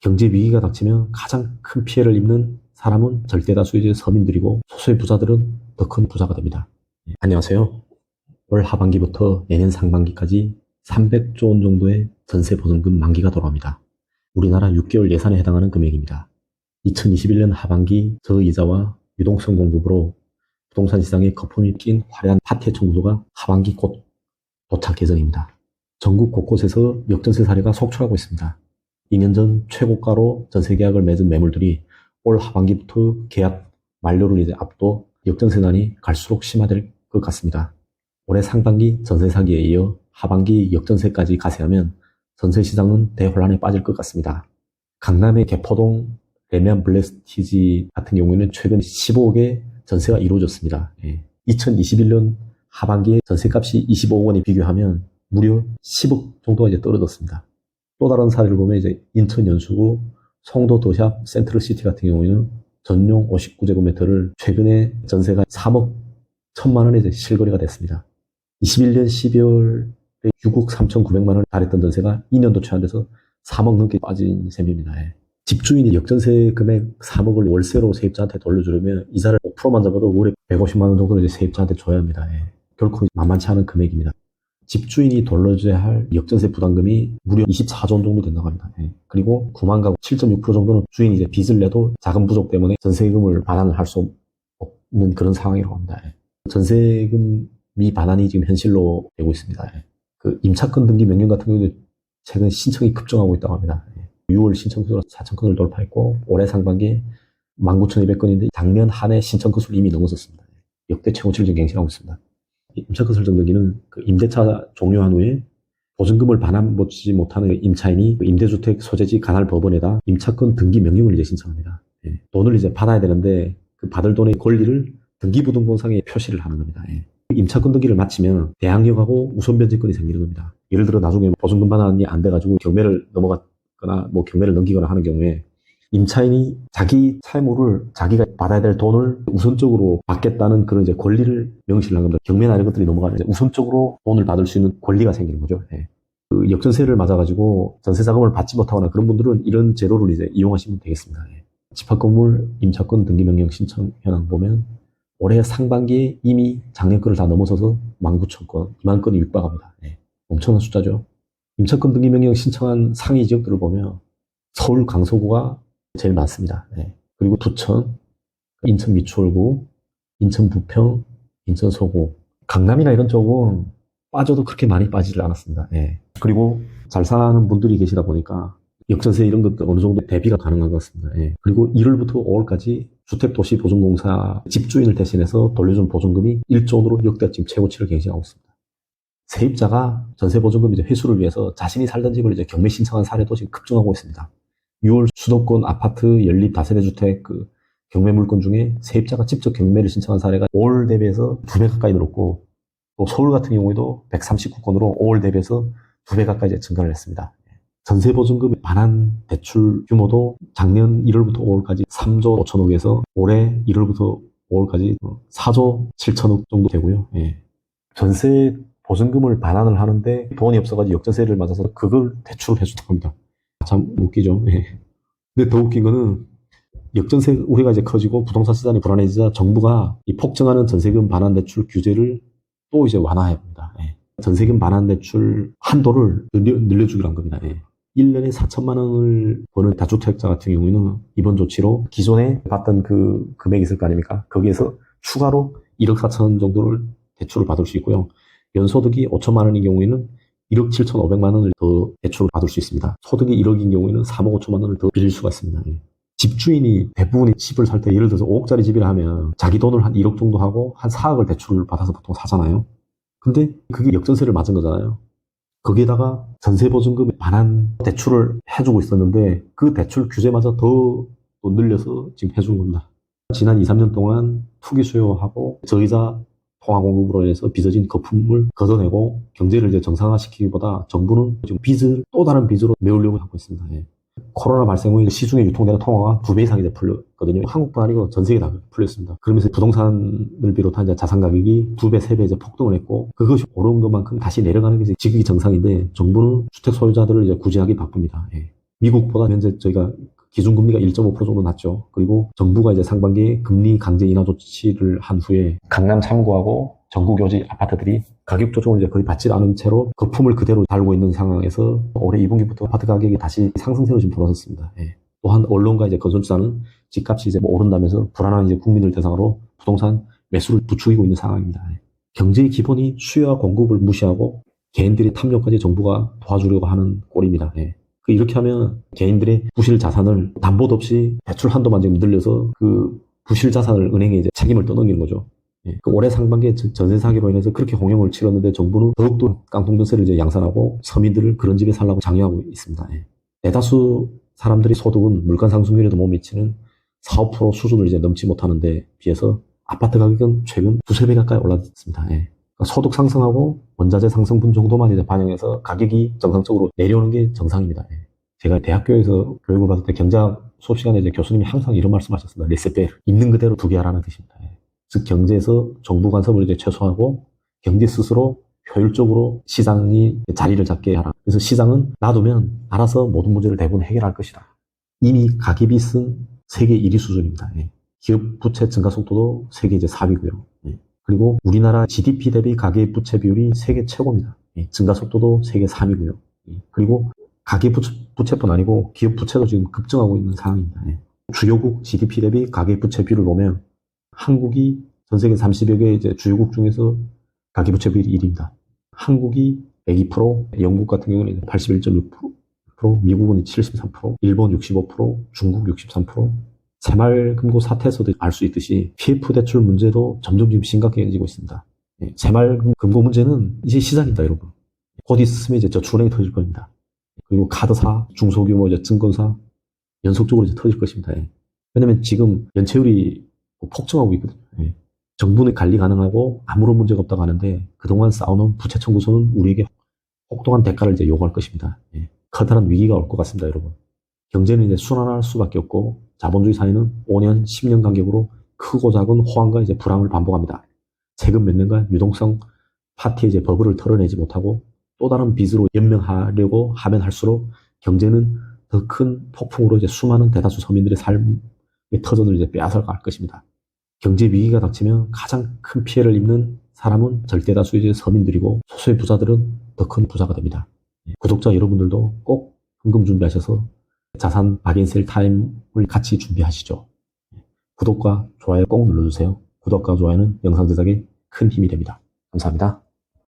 경제 위기가 닥치면 가장 큰 피해를 입는 사람은 절대 다수의 이제 서민들이고 소수의 부자들은 더 큰 부자가 됩니다. 안녕하세요. 올 하반기부터 내년 상반기까지 300조 원 정도의 전세 보증금 만기가 돌아옵니다. 우리나라 6개월 예산에 해당하는 금액입니다. 2021년 하반기 저이자와 유동성 공급으로 부동산 시장에 거품이 낀 화려한 파티의 청구도가 하반기 곧 도착 예정입니다. 전국 곳곳에서 역전세 사례가 속출하고 있습니다. 2년 전 최고가로 전세 계약을 맺은 매물들이 올 하반기부터 계약 만료를 이제 앞둬 역전세난이 갈수록 심화될 것 같습니다. 올해 상반기 전세 사기에 이어 하반기 역전세까지 가세하면 전세 시장은 대혼란에 빠질 것 같습니다. 강남의 개포동 레미안 블레스티지 같은 경우에는 최근 15억의 전세가 이루어졌습니다. 2021년 하반기에 전세값이 25억 원에 비교하면 무려 10억 정도가 이제 떨어졌습니다. 또 다른 사례를 보면 이제 인천 연수구 송도 더샵 센트럴시티 같은 경우에는 전용 59제곱미터를 최근에 전세가 3억 1천만 원에 이제 실거래가 됐습니다. 21년 12월에 6억 3,900만 원을 달했던 전세가 2년도 채 안 돼서 3억 넘게 빠진 셈입니다. 집주인이 역전세 금액 3억을 월세로 세입자한테 돌려주려면 이자를 5%만 잡아도 월에 150만 원 정도를 이제 세입자한테 줘야 합니다. 결코 만만치 않은 금액입니다. 집주인이 돌려줘야 할 역전세 부담금이 무려 24조 원 정도 된다고 합니다. 그리고 9만 가구 7.6% 정도는 주인이 이제 빚을 내도 자금 부족 때문에 전세금을 반환을 할 수 없는 그런 상황이라고 합니다. 전세금이 반환이 지금 현실로 되고 있습니다. 그 임차권 등기 명령 같은 경우도 최근 신청이 급증하고 있다고 합니다. 6월 신청 건수가 4천 건을 돌파했고 올해 상반기에 19,200건인데 작년 한 해 신청 건수를 이미 넘어섰습니다. 역대 최고치를 지금 갱신하고 있습니다. 임차권 설정 등기는 그 임대차 종료한 후에 보증금을 반환받지 못하는 임차인이 그 임대주택 소재지 관할 법원에다 임차권 등기 명령을 이제 신청합니다. 돈을 이제 받아야 되는데 그 받을 돈의 권리를 등기부등본상에 표시를 하는 겁니다. 임차권 등기를 마치면 대항력하고 우선 변제권이 생기는 겁니다. 예를 들어 나중에 보증금 반환이 안 돼가지고 경매를 넘어갔거나 뭐 경매를 넘기거나 하는 경우에 임차인이 자기 채무를 자기가 받아야 될 돈을 우선적으로 받겠다는 그런 이제 권리를 명시를 한 겁니다. 경매나 이런 것들이 넘어가면 우선적으로 돈을 받을 수 있는 권리가 생기는 거죠. 그 역전세를 맞아가지고 전세 자금을 받지 못하거나 그런 분들은 이런 제도를 이제 이용하시면 되겠습니다. 집합건물 임차권 등기명령 신청 현황 보면 올해 상반기에 이미 작년 거를 다 넘어서서 19,000건, 2만 건이 육박합니다. 엄청난 숫자죠. 임차권 등기명령 신청한 상위 지역들을 보면 서울 강서구가 제일 많습니다. 그리고 부천, 인천 미추홀구, 인천 부평, 인천 서구, 강남이나 이런 쪽은 빠져도 그렇게 많이 빠지질 않았습니다. 그리고 잘 사는 분들이 계시다 보니까 역전세 이런 것도 어느 정도 대비가 가능한 것 같습니다. 그리고 1월부터 5월까지 주택도시보증공사 집주인을 대신해서 돌려준 보증금이 1조 원으로 역대 지금 최고치를 갱신하고 있습니다. 세입자가 전세보증금 이제 회수를 위해서 자신이 살던 집을 이제 경매 신청한 사례도 지금 급증하고 있습니다. 6월 수도권 아파트 연립 다세대 주택 그 경매 물건 중에 세입자가 직접 경매를 신청한 사례가 5월 대비해서 2배 가까이 늘었고 또 서울 같은 경우에도 139건으로 5월 대비해서 2배 가까이 이제 증가를 했습니다. 전세보증금 반환 대출 규모도 작년 1월부터 5월까지 3조 5천억에서 올해 1월부터 5월까지 4조 7천억 정도 되고요. 전세 보증금을 반환을 하는데 돈이 없어가지고 역전세를 맞아서 그걸 대출을 해준다고 합니다. 참 웃기죠. 근데 더 웃긴 거는 역전세 우려가 이제 커지고 부동산 시장이 불안해지자 정부가 이 폭증하는 전세금 반환 대출 규제를 또 이제 완화해 봅니다. 전세금 반환 대출 한도를 늘려주기로 한 겁니다. 1년에 4천만 원을 버는 다주택자 같은 경우에는 이번 조치로 기존에 받던 그 금액이 있을 거 아닙니까? 거기에서 추가로 1억 4천 정도를 대출을 받을 수 있고요. 연소득이 5천만 원인 경우에는 1억 7,500만 원을 더 대출을 받을 수 있습니다. 소득이 1억인 경우에는 3억 5천만 원을 더 빌릴 수가 있습니다. 집주인이 대부분의 집을 살 때 예를 들어서 5억짜리 집이라 하면 자기 돈을 한 1억 정도 하고 한 4억을 대출을 받아서 보통 사잖아요. 근데 그게 역전세를 맞은 거잖아요. 거기에다가 전세보증금 반환 대출을 해주고 있었는데 그 대출 규제마저 더 늘려서 지금 해준 겁니다. 지난 2, 3년 동안 투기 수요하고 저이자 통화 공급으로 인해서 빚어진 거품을 걷어내고 경제를 이제 정상화시키기보다 정부는 지금 빚을 또 다른 빚으로 메우려고 하고 있습니다. 코로나 발생 후에 시중에 유통되는 통화가 2배 이상이 풀렸거든요. 한국도 아니고 전 세계 다 풀렸습니다. 그러면서 부동산을 비롯한 이제 자산 가격이 2배, 3배 이제 폭등을 했고 그것이 오른 것만큼 다시 내려가는 게 지극히 정상인데 정부는 주택 소유자들을 이제 구제하기 바쁩니다. 미국보다 현재 저희가 기준금리가 1.5% 정도 낮죠. 그리고 정부가 이제 상반기에 금리 강제 인하 조치를 한 후에 강남 3구하고 전국요지 아파트들이 가격 조정을 이제 거의 받지 않은 채로 거품을 그대로 달고 있는 상황에서 올해 2분기부터 아파트 가격이 다시 상승세로 지금 돌아섰습니다. 예. 또한 언론과 이제 건설주사는 집값이 이제 오른다면서 불안한 이제 국민들 대상으로 부동산 매수를 부추기고 있는 상황입니다. 예. 경제의 기본이 수요와 공급을 무시하고 개인들의 탐욕까지 정부가 도와주려고 하는 꼴입니다. 예. 이렇게 하면 개인들의 부실 자산을 담보도 없이 대출 한도만 지금 늘려서 그 부실 자산을 은행에 이제 책임을 떠넘기는 거죠. 예. 올해 상반기에 전세 사기로 인해서 그렇게 홍역을 치렀는데 정부는 더욱더 깡통전세를 이제 양산하고 서민들을 그런 집에 살라고 장려하고 있습니다. 예. 대다수 사람들이 소득은 물가 상승률에도 못 미치는 4, 5% 수준을 이제 넘지 못하는데 비해서 아파트 가격은 최근 두세 배 가까이 올랐습니다. 예. 그러니까 소득 상승하고 원자재 상승분 정도만 이제 반영해서 가격이 정상적으로 내려오는 게 정상입니다. 예. 제가 대학교에서 교육을 받을 때 경제학 수업 시간에 이제 교수님이 항상 이런 말씀하셨습니다. 레세페 있는 그대로 두게 하라는 뜻입니다. 예. 즉 경제에서 정부 간섭을 이제 최소화하고 경제 스스로 효율적으로 시장이 자리를 잡게 하라. 그래서 시장은 놔두면 알아서 모든 문제를 대부분 해결할 것이다. 이미 가계비 쓴 세계 1위 수준입니다. 예. 기업 부채 증가 속도도 세계 이제 4위고요. 예. 그리고 우리나라 GDP 대비 가계 부채 비율이 세계 최고입니다. 예. 증가 속도도 세계 3위고요. 예. 그리고 가계 부채뿐 아니고 기업 부채도 지금 급증하고 있는 상황입니다. 예. 주요국 GDP 대비 가계 부채 비율을 보면 한국이 전 세계 30여 개 이제 주요국 중에서 가계부채 비율이 1위입니다. 한국이 102%, 영국 같은 경우는 81.6%, 미국은 73%, 일본 65%, 중국 63%. 새마을금고 사태에서도 알 수 있듯이 PF 대출 문제도 점점 심각해지고 있습니다. 새마을금고 문제는 이제 시작입니다, 여러분. 곧 있으면 이제 저축은행이 터질 겁니다. 그리고 카드사, 중소규모 이제 증권사 연속적으로 이제 터질 것입니다. 왜냐면 지금 연체율이 폭증하고 있거든요. 정부는 관리 가능하고 아무런 문제가 없다고 하는데 그동안 쌓아놓은 부채 청구서는 우리에게 혹독한 대가를 이제 요구할 것입니다. 커다란 위기가 올 것 같습니다, 여러분. 경제는 이제 순환할 수밖에 없고 자본주의 사회는 5년, 10년 간격으로 크고 작은 호황과 이제 불황을 반복합니다. 최근 몇 년간 유동성 파티에 이제 버블을 털어내지 못하고 또 다른 빚으로 연명하려고 하면 할수록 경제는 더 큰 폭풍으로 이제 수많은 대다수 서민들의 삶의 터전을 이제 빼앗아갈 것입니다. 경제 위기가 닥치면 가장 큰 피해를 입는 사람은 절대 다수 이제 서민들이고 소수의 부자들은 더 큰 부자가 됩니다. 구독자 여러분들도 꼭 현금 준비하셔서 자산 박앤셀 타임을 같이 준비하시죠. 구독과 좋아요 꼭 눌러주세요. 구독과 좋아요는 영상 제작에 큰 힘이 됩니다. 감사합니다.